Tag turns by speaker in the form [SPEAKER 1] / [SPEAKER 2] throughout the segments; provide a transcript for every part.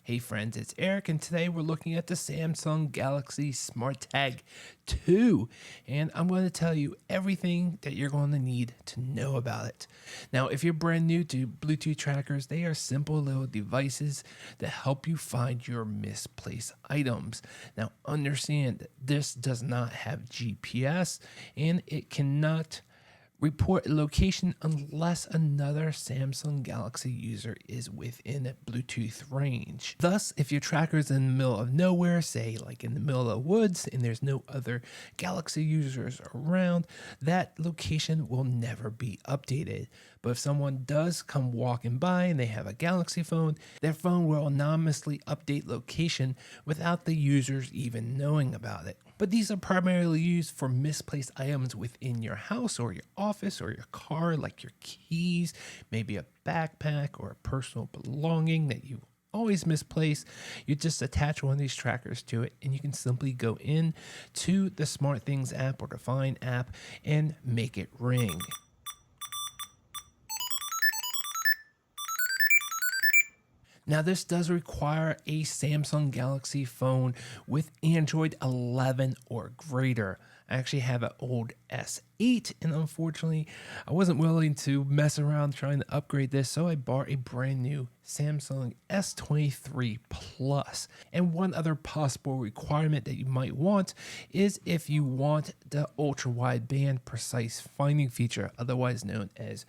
[SPEAKER 1] Hey friends, it's Eric, and today we're looking at the Samsung Galaxy SmartTag 2, and I'm going to tell you everything that you're going to need to know about it. Now, if you're brand new to Bluetooth trackers, they are simple little devices that help you find your misplaced items. Now, understand that this does not have GPS, and it cannot report a location unless another Samsung Galaxy user is within Bluetooth range. Thus, if your tracker is in the middle of nowhere, say like in the middle of the woods, and there's no other Galaxy users around, that location will never be updated. But if someone does come walking by and they have a Galaxy phone, their phone will anonymously update location without the users even knowing about it. But these are primarily used for misplaced items within your house or your office or your car, like your keys, maybe a backpack or a personal belonging that you always misplace. You just attach one of these trackers to it, and you can simply go in to the SmartThings app or the Find app and make it ring. Now, this does require a Samsung Galaxy phone with Android 11 or greater. I actually have an old S8, and unfortunately, I wasn't willing to mess around trying to upgrade this, so I bought a brand new Samsung S23 Plus. And one other possible requirement that you might want is if you want the ultra-wideband precise finding feature, otherwise known as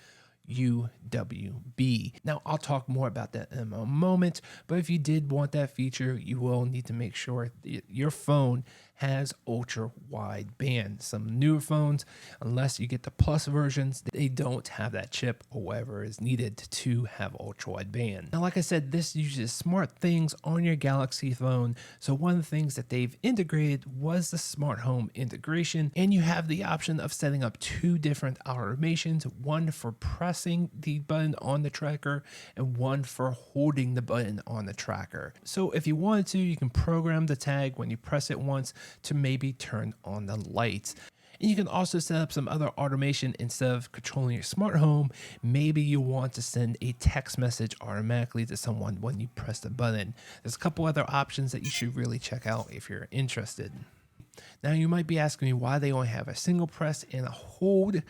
[SPEAKER 1] UWB. Now, I'll talk more about that in a moment, but if you did want that feature, you will need to make sure that your phone has ultra wide band. Some newer phones, unless you get the Plus versions, they don't have that chip or whatever is needed to have ultra wide band. Now, like I said, this uses SmartThings on your Galaxy phone. So one of the things that they've integrated was the smart home integration, and you have the option of setting up two different automations, one for pressing the button on the tracker and one for holding the button on the tracker. So if you wanted to, you can program the tag when you press it once to maybe turn on the lights. And you can also set up some other automation instead of controlling your smart home. Maybe you want to send a text message automatically to someone when you press the button. There's a couple other options that you should really check out if you're interested. Now, you might be asking me why they only have a single press and a hold.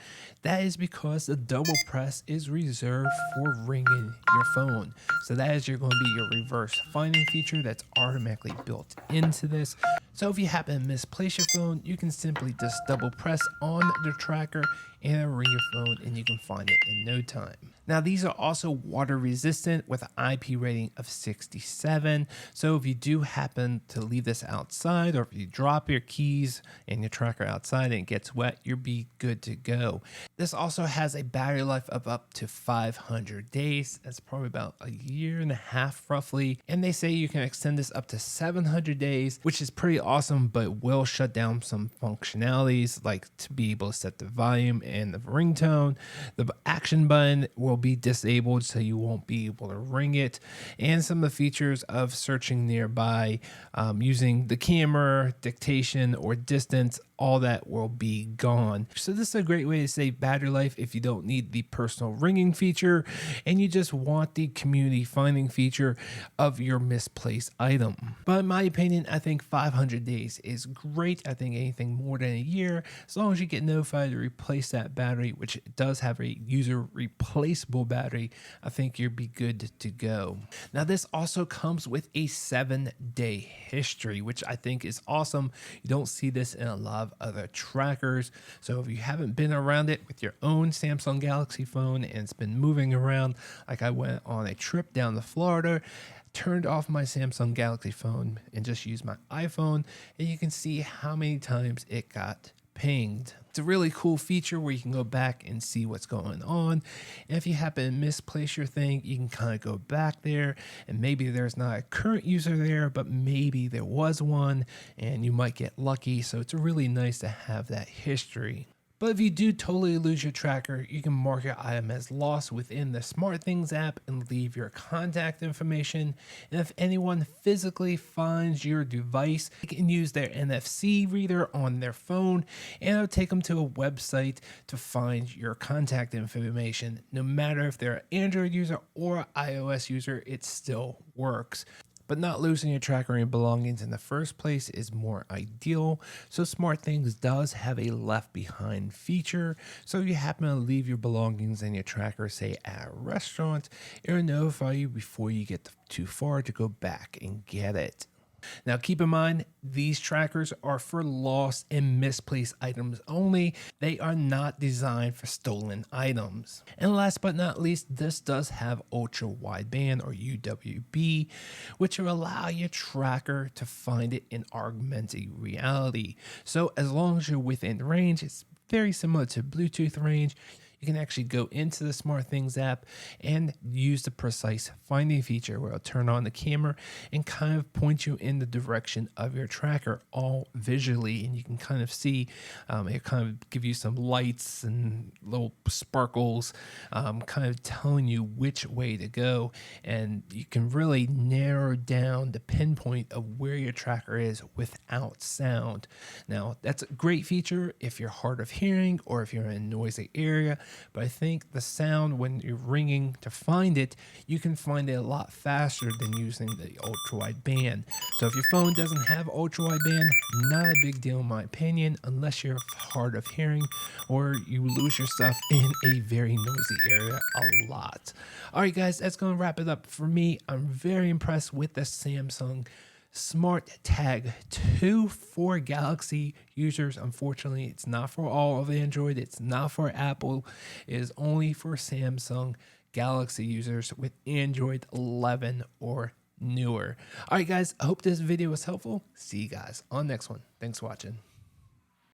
[SPEAKER 1] That is because the double press is reserved for ringing your phone. So that is going to be your reverse finding feature that's automatically built into this. So if you happen to misplace your phone, you can simply just double press on the tracker and it'll ring your phone, and you can find it in no time. Now, these are also water resistant with an IP rating of 67. So if you do happen to leave this outside, or if you drop your keys and your tracker outside and it gets wet, you'll be good to go. This also has a battery life of up to 500 days. That's probably about a year and a half roughly. And they say you can extend this up to 700 days, which is pretty awesome, but will shut down some functionalities like to be able to set the volume and the ringtone. The action button will be disabled, so you won't be able to ring it, and some of the features of searching nearby, using the camera, dictation, or distance, all that will be gone. So this is a great way to save battery life if you don't need the personal ringing feature and you just want the community finding feature of your misplaced item. But in my opinion, I think 500 days is great. I think anything more than a year, as long as you get notified to replace that battery, which does have a user replaceable battery, I think you'll be good to go. Now, this also comes with a 7-day history, which I think is awesome. You don't see this in a lot of other trackers. So if you haven't been around it with your own Samsung Galaxy phone and it's been moving around, like I went on a trip down to Florida, turned off my Samsung Galaxy phone and just used my iPhone, and you can see how many times it got pinged. It's a really cool feature where you can go back and see what's going on. And if you happen to misplace your thing, you can kind of go back there, and maybe there's not a current user there, but maybe there was one, and you might get lucky. So it's really nice to have that history. But if you do totally lose your tracker, you can mark your item as lost within the SmartThings app and leave your contact information. And if anyone physically finds your device, they can use their NFC reader on their phone, and it'll take them to a website to find your contact information. No matter if they're an Android user or iOS user, it still works. But not losing your tracker or your belongings in the first place is more ideal. So SmartThings does have a left behind feature. So if you happen to leave your belongings and your tracker, say at a restaurant, it'll notify you before you get too far to go back and get it. Now, keep in mind, these trackers are for lost and misplaced items only. They are not designed for stolen items. And last but not least, this does have ultra wideband or UWB, which will allow your tracker to find it in augmented reality. So as long as you're within range, it's very similar to Bluetooth range. You can actually go into the SmartThings app and use the precise finding feature where it'll turn on the camera and kind of point you in the direction of your tracker all visually. And you can kind of see, it kind of give you some lights and little sparkles, kind of telling you which way to go. And you can really narrow down the pinpoint of where your tracker is without sound. Now, that's a great feature if you're hard of hearing or if you're in a noisy area. But I think the sound when you're ringing to find it, you can find it a lot faster than using the ultra wide band. So if your phone doesn't have ultra wide band, not a big deal in my opinion, unless you're hard of hearing or you lose your stuff in a very noisy area a lot. All right, guys, that's going to wrap it up for me. I'm very impressed with the Samsung SmartTag2 for Galaxy users. Unfortunately, it's not for all of Android. It's not for Apple. It is only for Samsung Galaxy users with Android 11 or newer. All right, guys, I hope this video was helpful. See you guys on the next one. Thanks for watching.